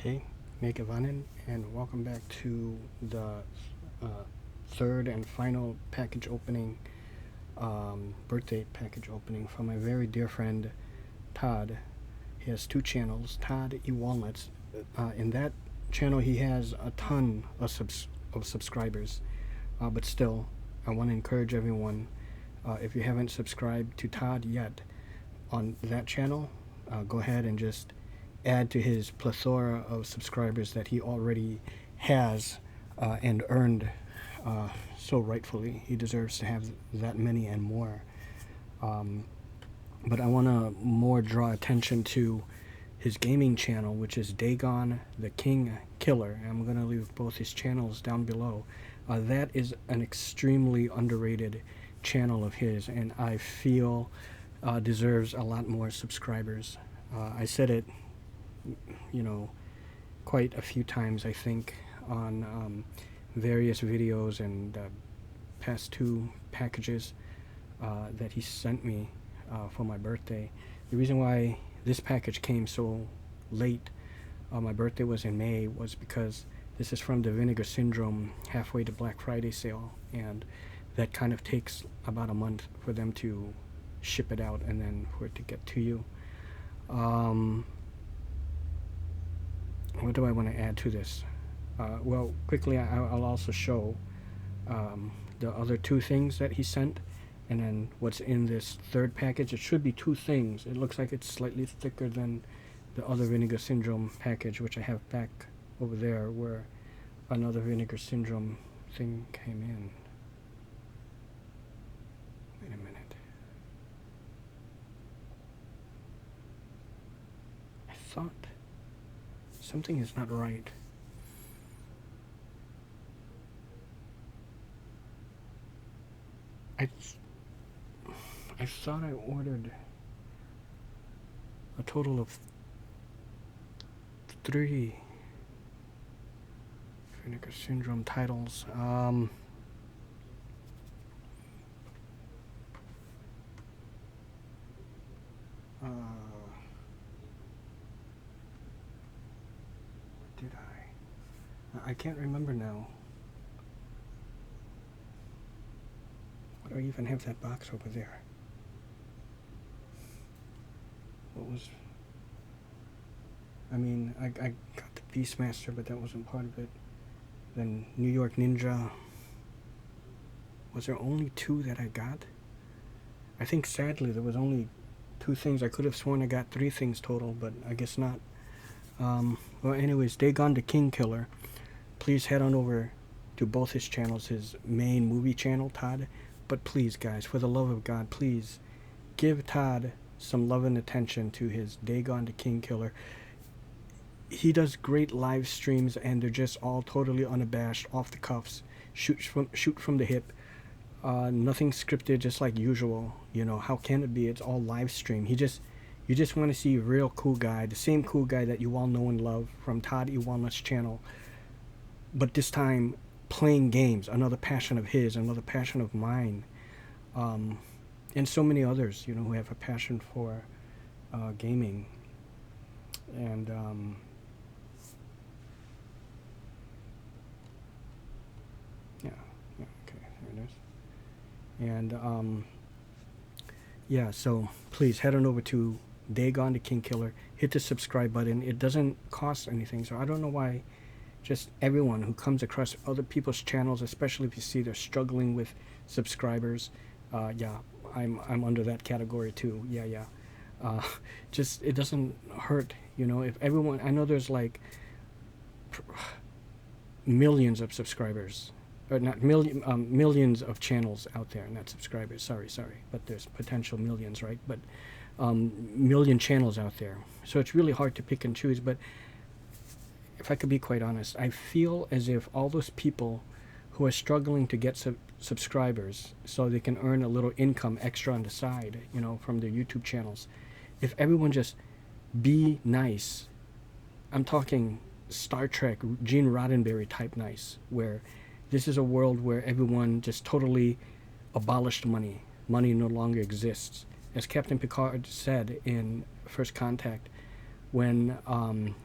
Okay, Megawannen, and welcome back to the third and final package opening, birthday package opening from my very dear friend Todd. He has two channels, Todd E Walnuts. In that channel, he has a ton of subscribers, but still, I want to encourage everyone. If you haven't subscribed to Todd yet on that channel, go ahead and just add to his plethora of subscribers that he already has and earned so rightfully. He deserves to have that many and more. But I want to more draw attention to his gaming channel, which is Dagon the King Killer. I'm going to leave both his channels down below. That is an extremely underrated channel of his, and I feel deserves a lot more subscribers. I said it, quite a few times, I think, on various videos and past two packages that he sent me for my birthday. The reason why this package came so late, my birthday was in May, was because this is from the Vinegar Syndrome halfway to Black Friday sale, and that kind of takes about a month for them to ship it out and then for it to get to you. What do I want to add to this? Well, quickly, I'll also show the other two things that he sent, and then what's in this third package. It should be two things. It looks like it's slightly thicker than the other Vinegar Syndrome package, which I have back over there, where another Vinegar Syndrome thing came in. Wait a minute. I thought something is not right. I thought I ordered a total of 3 Vinegar Syndrome titles. Did I can't remember now. Why do I even have that box over there? What was... I mean, I got the Beastmaster, but that wasn't part of it. Then New York Ninja. Was there only 2 that I got? I think sadly there was only 2 things. I could have sworn I got 3 things total, but I guess not. Well, anyways, Dagon the King Killer. Please head on over to both his channels, his main movie channel, Todd. But please, guys, for the love of God, please give Todd some love and attention to his Dagon the King Killer. He does great live streams, and they're just all totally unabashed, off the cuffs, shoot from the hip. Nothing scripted, just like usual. How can it be? It's all live stream. You just want to see a real cool guy, the same cool guy that you all know and love from Todd E Walnuts channel, but this time playing games, another passion of his, another passion of mine, and so many others, who have a passion for gaming. And okay, there it is. And yeah, so please head on over to Dagon the King Killer, hit the subscribe button. It doesn't cost anything, so I don't know why just everyone who comes across other people's channels, especially if you see they're struggling with subscribers, yeah, I'm under that category too. Yeah. Just, it doesn't hurt, if everyone, I know there's like millions of subscribers, or not millions of channels out there, not subscribers, sorry, but there's potential millions, right? But million channels out there, so it's really hard to pick and choose. But if I could be quite honest, I feel as if all those people who are struggling to get subscribers so they can earn a little income extra on the side, from their YouTube channels, if everyone just be nice, I'm talking Star Trek, Gene Roddenberry type nice, where this is a world where everyone just totally abolished money. Money no longer exists. As Captain Picard said in First Contact, when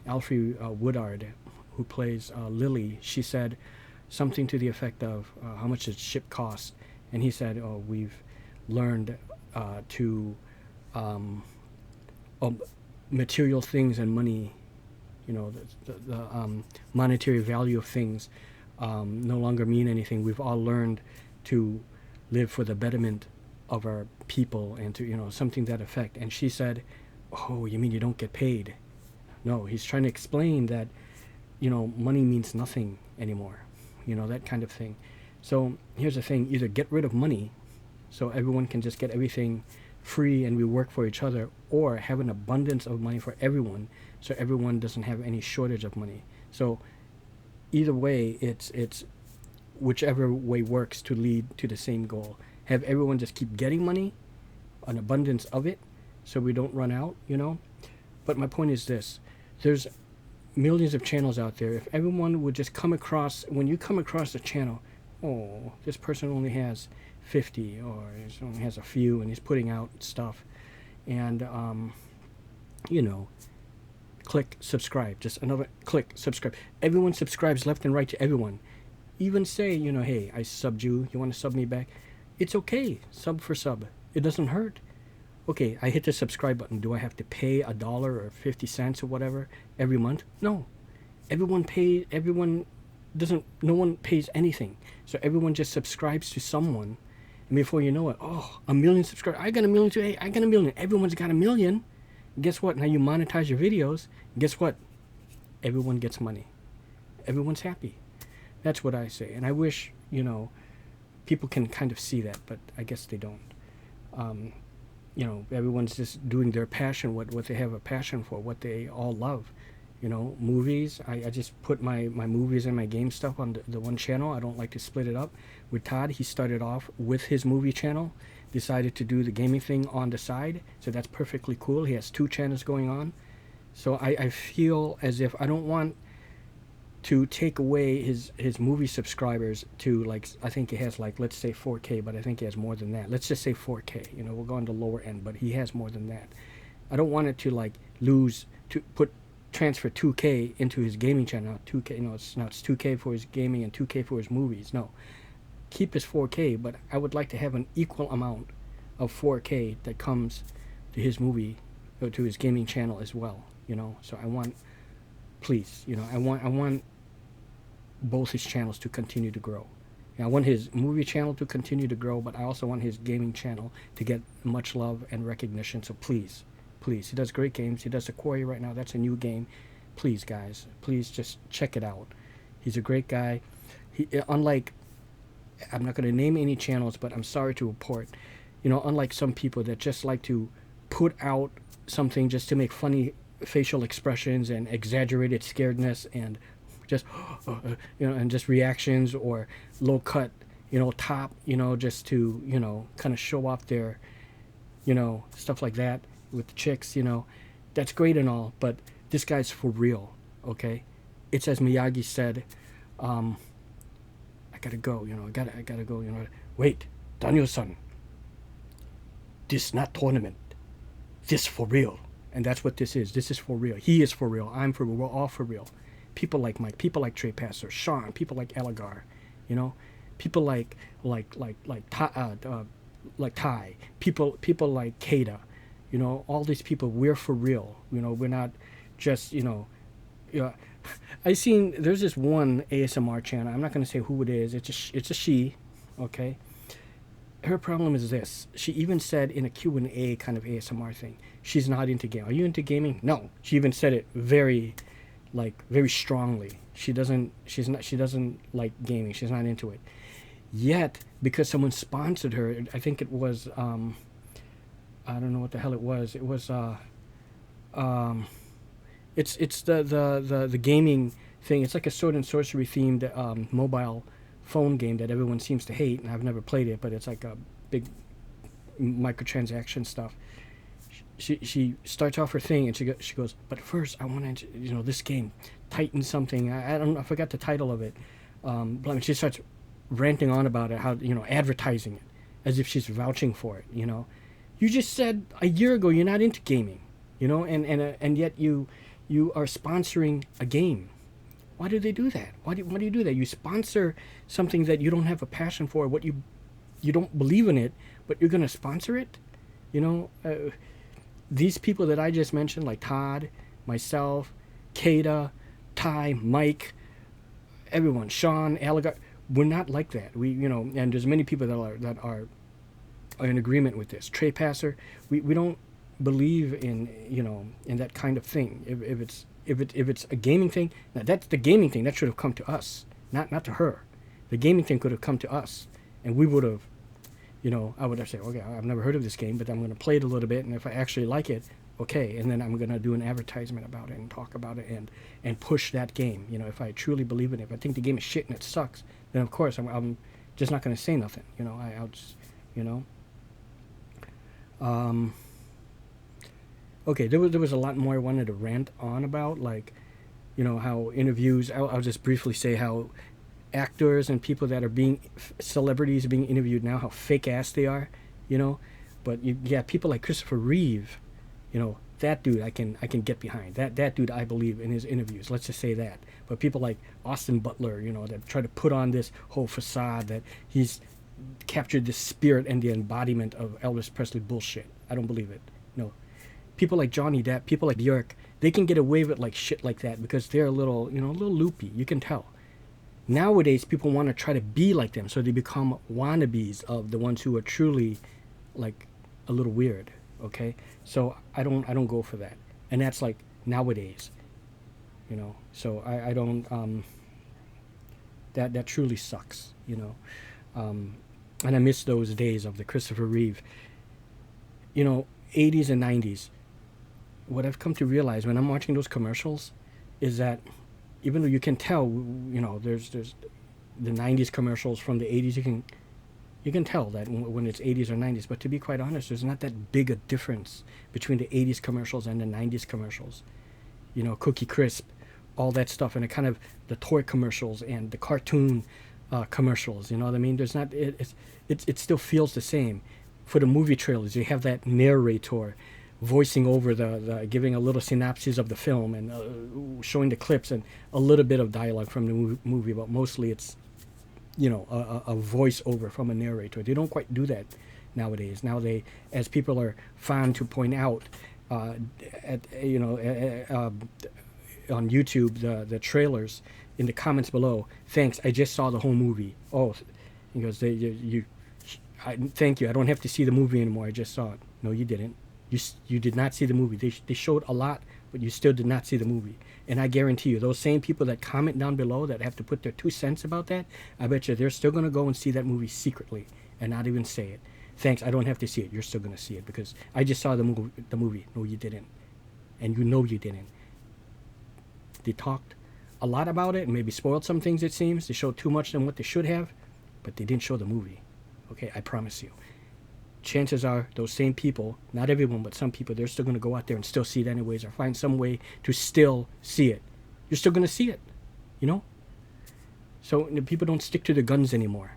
Alfre Woodard, who plays Lily, she said something to the effect of how much does ship cost, and he said, "Oh, we've learned to material things and money, you know, the monetary value of things no longer mean anything. We've all learned to live for the betterment of our people and to, you know, something to that effect." And she said, "Oh, you mean you don't get paid?" No, he's trying to explain that, you know, money means nothing anymore, you know, that kind of thing. So here's the thing: either get rid of money so everyone can just get everything free and we work for each other, or have an abundance of money for everyone so everyone doesn't have any shortage of money. So either way, it's whichever way works to lead to the same goal. Have everyone just keep getting money, an abundance of it, so we don't run out, you know. But my point is this: there's millions of channels out there. If everyone would just come across, when you come across a channel, oh, this person only has 50, or he only has a few, and he's putting out stuff, and you know, click subscribe, just another click subscribe. Everyone subscribes left and right to everyone. Even say, you know, hey, I subbed you, you want to sub me back? It's okay, sub for sub, it doesn't hurt. Okay, I hit the subscribe button, do I have to pay $1 or 50 cents or whatever every month? No, everyone doesn't, no one pays anything, so everyone just subscribes to someone, and before you know it, oh, 1 million subscribers, I got 1 million too, hey, I got 1 million, everyone's got 1 million. Guess what? Now you monetize your videos. Guess what? Everyone gets money. Everyone's happy. That's what I say. And I wish, you know, people can kind of see that, but I guess they don't. You know, everyone's just doing their passion, what they have a passion for, what they all love. You know, movies. I just put my movies and my game stuff on the one channel. I don't like to split it up. With Todd, he started off with his movie channel, decided to do the gaming thing on the side, so that's perfectly cool. He has 2 channels going on. So I feel as if I don't want to take away his movie subscribers to, like, I think he has, like, let's say 4K, but I think he has more than that. Let's just say 4K, you know, we'll go on the lower end, but he has more than that. I don't want it to, like, transfer 2K into his gaming channel. 2K, you know, it's 2K for his gaming and 2K for his movies. No, keep his 4K, but I would like to have an equal amount of 4K that comes to his movie or to his gaming channel as well, you know. So I want, please, you know, I want both his channels to continue to grow. And I want his movie channel to continue to grow, but I also want his gaming channel to get much love and recognition. So please, he does great games. He does the Quarry right now. That's a new game. Please, guys, please just check it out. He's a great guy. He, unlike, I'm not going to name any channels, but I'm sorry to report, you know, unlike some people that just like to put out something just to make funny facial expressions and exaggerated scaredness and just, you know, and just reactions, or low cut, you know, top, you know, just to, you know, kind of show off their, you know, stuff like that with the chicks, you know. That's great and all, but this guy's for real, okay? It's as Miyagi said, I gotta go, you know, I gotta go, you know. Wait, Daniel-san, this not tournament, this for real. And that's what this is. This is for real. He is for real. I'm for real. We're all for real. People like Mike, people like Trey Passer, Sean, people like Elgar, you know, people like Ty, people like Kada, you know, all these people. We're for real. You know, we're not just, you know, I seen there's this one ASMR channel. I'm not going to say who it is. It's a she, okay. Her problem is this. She even said in a Q&A kind of ASMR thing, she's not into gaming. Are you into gaming? No. She even said it very strongly. She doesn't like gaming. She's not into it. Yet, because someone sponsored her, I think it was, I don't know what the hell it was. It was, it's the gaming thing. It's like a sword and sorcery themed mobile phone game that everyone seems to hate, and I've never played it, but it's like a big microtransaction stuff. She starts off her thing and she goes, but first I want to, you know, this game, Titan something, I don't know, I forgot the title of it. But she starts ranting on about it, how, you know, advertising it as if she's vouching for it. You know, you just said a year ago you're not into gaming. and yet you are sponsoring a game. Why do they do that? Why do you do that? You sponsor something that you don't have a passion for, what you don't believe in it, but you're going to sponsor it. These people that I just mentioned, like Todd, myself, Kada, Ty, Mike, everyone, Sean, Allegar, we're not like that. And there's many people that are in agreement with this. Trey Passer, we don't believe in in that kind of thing. If it's a gaming thing, now that's the gaming thing that should have come to us, not to her. The gaming thing could have come to us, and we would have, I would have said, okay, I've never heard of this game, but I'm going to play it a little bit, and if I actually like it, okay, and then I'm going to do an advertisement about it and talk about it and push that game. If I truly believe in it, if I think the game is shit and it sucks, then of course I'm just not going to say nothing. I'll just, Okay, there was a lot more I wanted to rant on about, like, how interviews. I'll just briefly say how actors and people that are celebrities being interviewed now, how fake ass they are, But people like Christopher Reeve, that dude I can get behind. That dude I believe in his interviews. Let's just say that. But people like Austin Butler, that try to put on this whole facade that he's captured the spirit and the embodiment of Elvis Presley bullshit. I don't believe it. No. People like Johnny Depp, people like Bjork, they can get away with like shit like that because they're a little loopy. You can tell. Nowadays, people want to try to be like them, so they become wannabes of the ones who are truly, like, a little weird. Okay, so I don't go for that, and that's like nowadays. So I don't. That truly sucks. And I miss those days of the Christopher Reeve. 80s and 90s. What I've come to realize when I'm watching those commercials is that even though you can tell, there's the 90s commercials from the 80s, you can tell that when it's 80s or 90s. But to be quite honest, there's not that big a difference between the 80s commercials and the 90s commercials. Cookie Crisp, all that stuff, and the toy commercials and the cartoon commercials. You know what I mean? There's not. It still feels the same. For the movie trailers, you have that narrator voicing over the giving a little synopsis of the film and showing the clips and a little bit of dialogue from the movie, but mostly it's a voice-over from a narrator. They don't quite do that nowadays. Now as people are fond to point out, on YouTube, the trailers in the comments below. Thanks, I just saw the whole movie. Oh, he goes, thank you. I don't have to see the movie anymore. I just saw it. No, you didn't. You did not see the movie. They showed a lot, but you still did not see the movie. And I guarantee you, those same people that comment down below that have to put their 2 cents about that, I bet you they're still going to go and see that movie secretly and not even say it. Thanks, I don't have to see it. You're still going to see it because I just saw the movie. No, you didn't. And you didn't. They talked a lot about it and maybe spoiled some things, it seems. They showed too much than what they should have, but they didn't show the movie. Okay, I promise you. Chances are those same people, not everyone, but some people, they're still going to go out there and still see it anyways or find some way to still see it. You're still going to see it, So people don't stick to their guns anymore,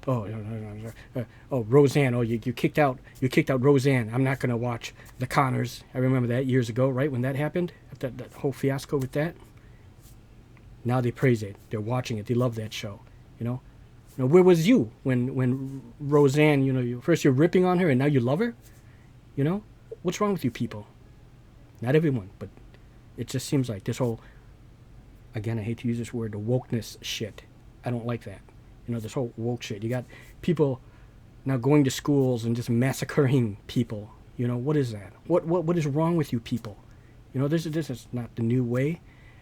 Oh, Roseanne. Oh, you kicked out Roseanne. I'm not going to watch The Connors. I remember that years ago, right, when that happened, that whole fiasco with that. Now they praise it. They're watching it. They love that show, Now, where was you when Roseanne, first you're ripping on her and now you love her? What's wrong with you people? Not everyone, but it just seems like this whole, again, I hate to use this word, the wokeness shit. I don't like that. This whole woke shit. You got people now going to schools and just massacring people. What is that? What is wrong with you people? This is not the new way.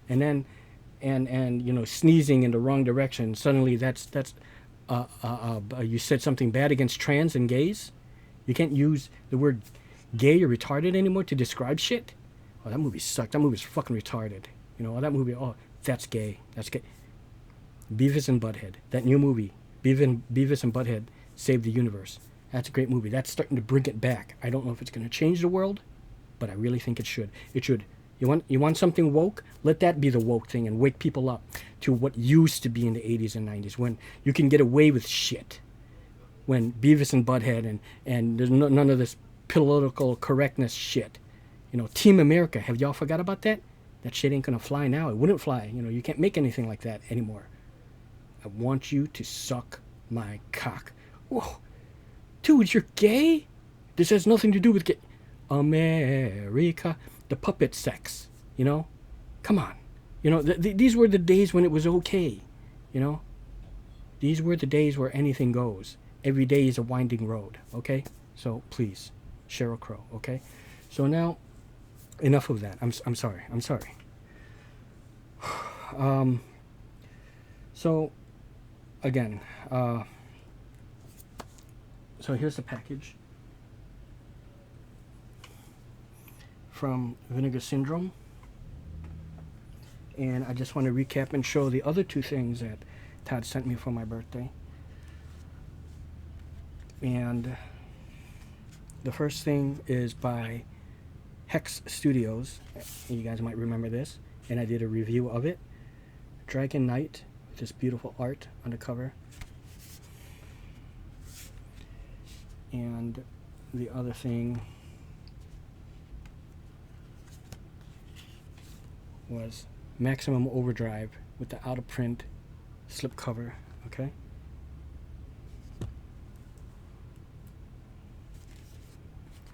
And then, and sneezing in the wrong direction. Suddenly that's you said something bad against trans and gays. You can't use the word gay or retarded anymore to describe shit. Oh, that movie sucked. That movie's fucking retarded. That movie. Oh, that's gay. That's gay. Beavis and Butthead. That new movie, Beavis and Butthead Save the Universe. That's a great movie. That's starting to bring it back. I don't know if it's going to change the world, but I really think it should. It should. You want something woke? Let that be the woke thing and wake people up to what used to be in the 80s and 90s when you can get away with shit. When Beavis and Butthead and there's none of this political correctness shit. You know, Team America. Have y'all forgot about that? That shit ain't gonna fly now. It wouldn't fly. You know, you can't make anything like that anymore. I want you to suck my cock. Whoa. Dude, you're gay? This has nothing to do with gay. America. The puppet sex. You know? Come on. You know, these were the days when it was okay. You know? These were the days where anything goes. Every day is a winding road. Okay? So, please. Sheryl Crow. Okay? So now, enough of that. I'm sorry. I'm sorry. So, again, so here's the package from Vinegar Syndrome, and I just want to recap and show the other two things that Todd sent me for my birthday. And the first thing is by Hex Studios. You guys might remember this, and I did a review of it. Dragon Knight, with this beautiful art on the cover. And the other thing was Maximum Overdrive with the out of print slipcover. Okay.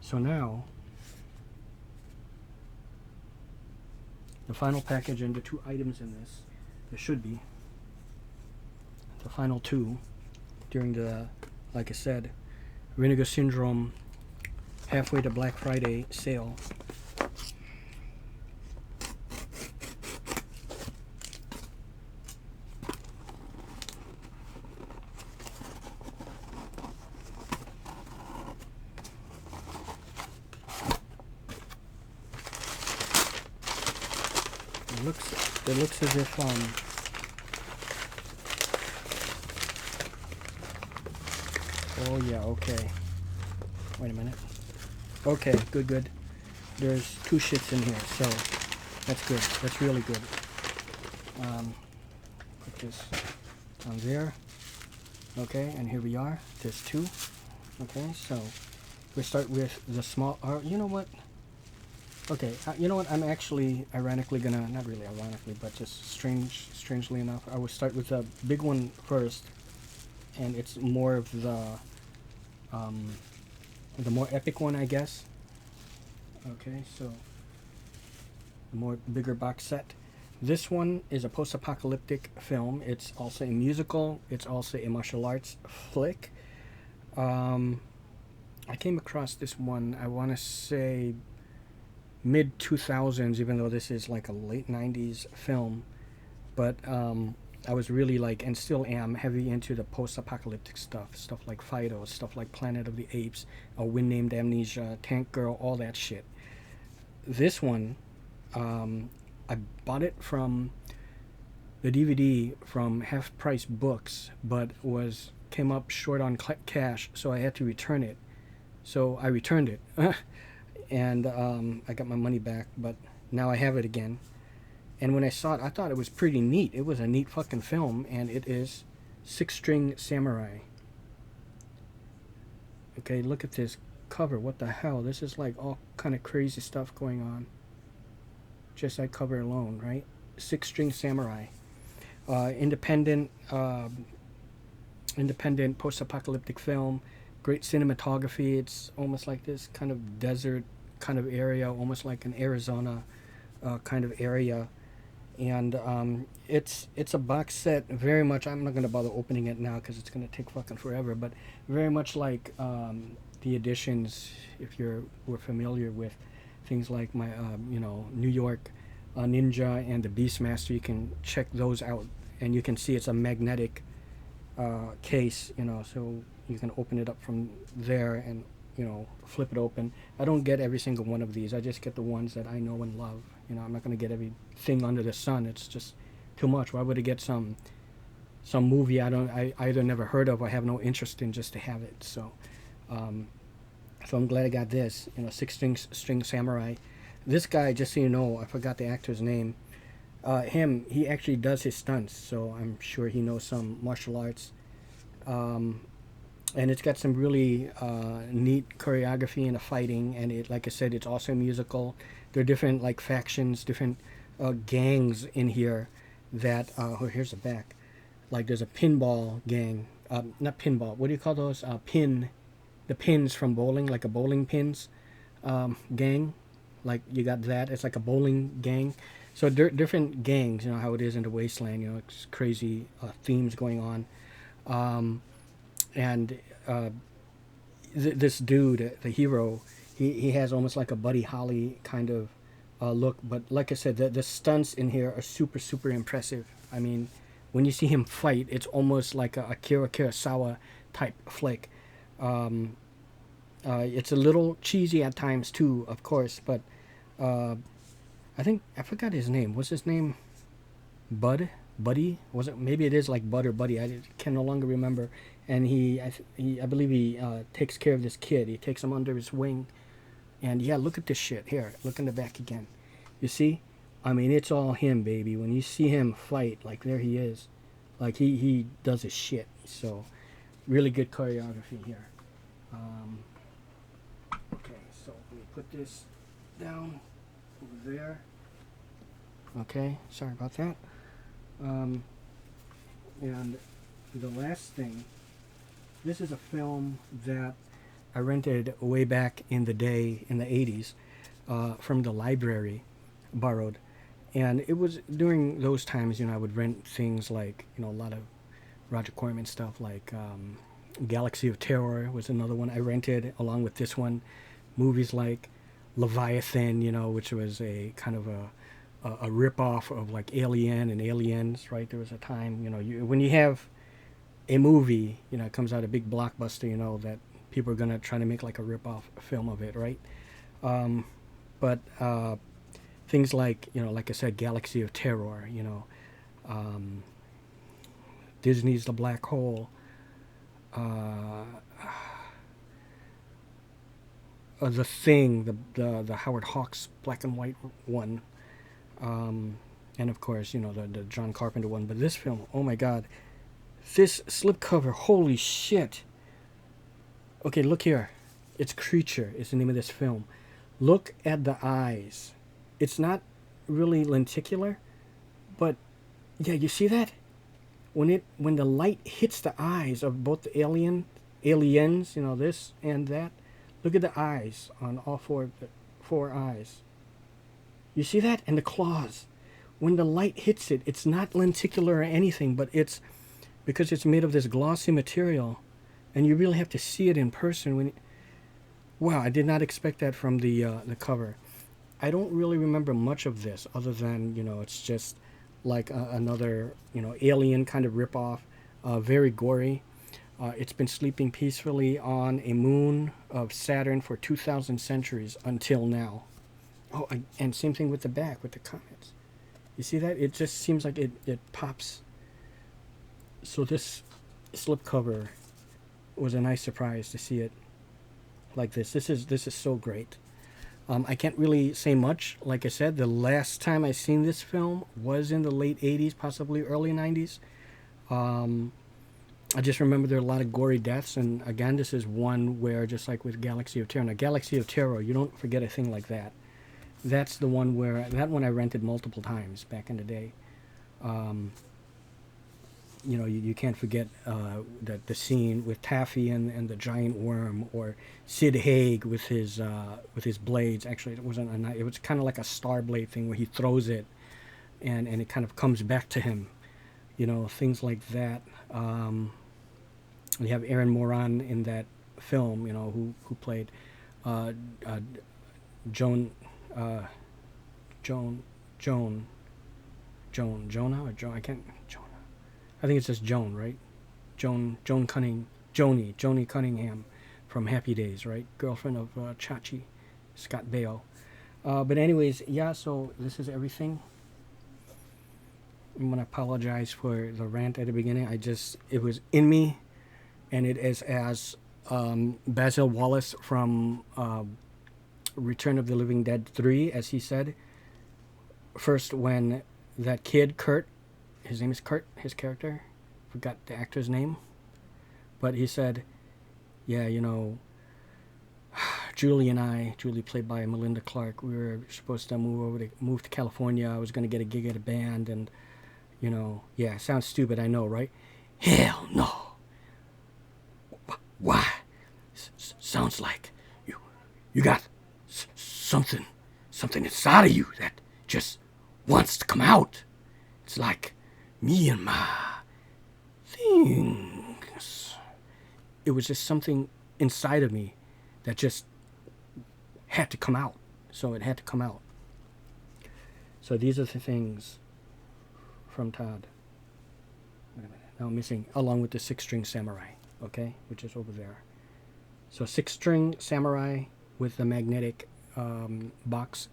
So now, the final package and the two items in this, there should be the final two during the, like I said, Vinegar Syndrome halfway to Black Friday sale. It looks as if oh yeah, okay. Wait a minute. Okay, good. There's two shits in here, so that's good. That's really good. Put this on there. Okay, and here we are. There's two. Okay, so we start with the small. You know what? Okay, you know what? I'm actually ironically gonna, not really ironically, but just strangely enough, I will start with the big one first, and it's more of the more epic one, I guess. Okay, so the more bigger box set. This one is a post-apocalyptic film. It's also a musical. It's also a martial arts flick. I came across this one, I want to say mid 2000s, even though this is like a late 90s film, but I was really like, and still am, heavy into the post-apocalyptic stuff like Fido, stuff like Planet of the Apes, A Wind Named Amnesia, Tank Girl, all that shit. This one, I bought it from the DVD from Half Price Books, but came up short on cash, so I had to return it. So I returned it. And I got my money back, but now I have it again. And when I saw it, I thought it was pretty neat. It was a neat fucking film, and it is Six String Samurai. Okay, look at this cover. What the hell? This is like all kind of crazy stuff going on. Just that cover alone, right? Six String Samurai. Independent post-apocalyptic film. Great cinematography. It's almost like this kind of desert kind of area, almost like an Arizona kind of area. And it's a box set, very much, I'm not going to bother opening it now because it's going to take fucking forever, but very much like the editions, if we're familiar with things like my, New York Ninja and the Beastmaster, you can check those out, and you can see it's a magnetic case, so you can open it up from there and flip it open. I don't get every single one of these. I just get the ones that I know and love. I'm not going to get everything under the sun. It's just too much. Why would I get some movie I either never heard of or have no interest in just to have it? So so I'm glad I got this. Six String Samurai. This guy, just so you know, I forgot the actor's name. He actually does his stunts, so I'm sure he knows some martial arts. and it's got some really neat choreography and the fighting, and it, like I said, it's also musical. There are different like factions, different gangs in here that oh, here's the back. Like there's a pinball gang, not pinball, what do you call those, the pins from bowling, like a bowling pins gang. Like you got that, it's like a bowling gang. So different gangs, you know how it is in the wasteland, you know, it's crazy themes going on. And this dude, the hero, he has almost like a Buddy Holly kind of look. But like I said, the stunts in here are super, super impressive. I mean, when you see him fight, it's almost like a Akira Kurosawa type flick. Um, it's a little cheesy at times too, of course, but uh, I think I forgot his name. What's his name? Buddy? Was it? Maybe it is like Bud or Buddy. I can no longer remember. And I believe he takes care of this kid. He takes him under his wing. And yeah, look at this shit here. Look in the back again. You see? I mean, it's all him, baby. When you see him fight, like there he is. Like he does his shit. So really good choreography here. Okay, so let me put this down over there. Okay, sorry about that. And the last thing, this is a film that I rented way back in the day in the 80s from the library, borrowed. And it was during those times, you know, I would rent things like, you know, a lot of Roger Corman stuff, like Galaxy of Terror was another one I rented along with this one. Movies like Leviathan, you know, which was a kind of a rip-off of like Alien and Aliens, right? There was a time, you know, when you have a movie, you know, it comes out a big blockbuster, you know, that people are going to try to make like a rip-off film of it, right? But things like, you know, like I said, Galaxy of Terror, you know, Disney's The Black Hole, The Thing, the Howard Hawks black and white one, and of course, you know, the John Carpenter one. But this film, oh my God, this slipcover, holy shit. Okay, look here. It's Creature is the name of this film. Look at the eyes. It's not really lenticular, but yeah, you see that? When the light hits the eyes of both the aliens, you know, this and that. Look at the eyes on all four eyes. You see that? And the claws. When the light hits it, it's not lenticular or anything, but it's because it's made of this glossy material, and you really have to see it in person. Wow, I did not expect that from the cover. I don't really remember much of this, other than, you know, it's just like another, you know, Alien kind of ripoff, very gory. It's been sleeping peacefully on a moon of Saturn for 2,000 centuries until now. Oh, and same thing with the back, with the comments. You see that? It just seems like it pops. So this slipcover was a nice surprise to see it like this. This is so great. I can't really say much. Like I said, the last time I seen this film was in the late 80s, possibly early 90s. I just remember there are a lot of gory deaths, and again, this is one where, just like with Galaxy of Terror, now Galaxy of Terror, you don't forget a thing like that. That's the one that one I rented multiple times back in the day. You know, you can't forget the scene with Taffy and the giant worm, or Sid Haig with his blades. Actually, it wasn't a knife. It was kind of like a star blade thing where he throws it, and it kind of comes back to him. You know, things like that. You have Aaron Moran in that film. You know, who played Joan, Jonah or Joan. I can't. Jonah. I think it's just Joan, right? Joni Cunningham from Happy Days, right? Girlfriend of Chachi, Scott Baio. But anyways, yeah. So this is everything. I'm gonna apologize for the rant at the beginning. It was in me, and it is as Basil Wallace from Return of the Living Dead 3, as he said. First, when that kid Kurt, his name is Kurt, his character, forgot the actor's name, but he said, yeah, you know, Julie and I, Julie played by Melinda Clark, we were supposed to move to California. I was going to get a gig at a band, and, you know, yeah, sounds stupid, I know, right? Hell no. Why? Sounds like you got something inside of you that just wants to come out. It's like me and my things. It was just something inside of me that just had to come out. So it had to come out. So these are the things from Todd. Wait a minute. Now I'm missing, along with the 6-string samurai, okay, which is over there. So 6-string samurai with the magnetic box,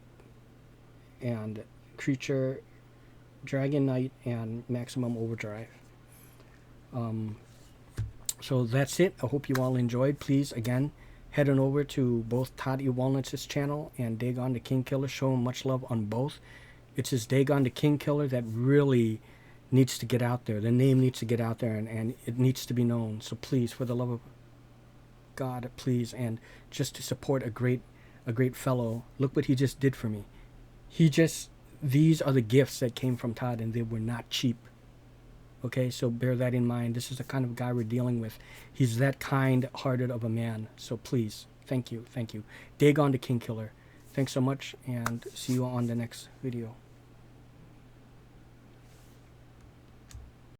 and creature, dragon knight, and maximum overdrive. So that's it. I hope you all enjoyed. Please, again, head on over to both Todd E Walnuts' channel and Dagon the King Killer. Show him much love on both. It's his Dagon the King Killer that really needs to get out there. The name needs to get out there, and it needs to be known. So please, for the love of God, please, and just to support a great fellow. Look what he just did for me. These are the gifts that came from Todd, and they were not cheap. Okay, so bear that in mind. This is the kind of guy we're dealing with. He's that kind-hearted of a man. So please, thank you. Dagon the King Killer. Thanks so much, and see you on the next video.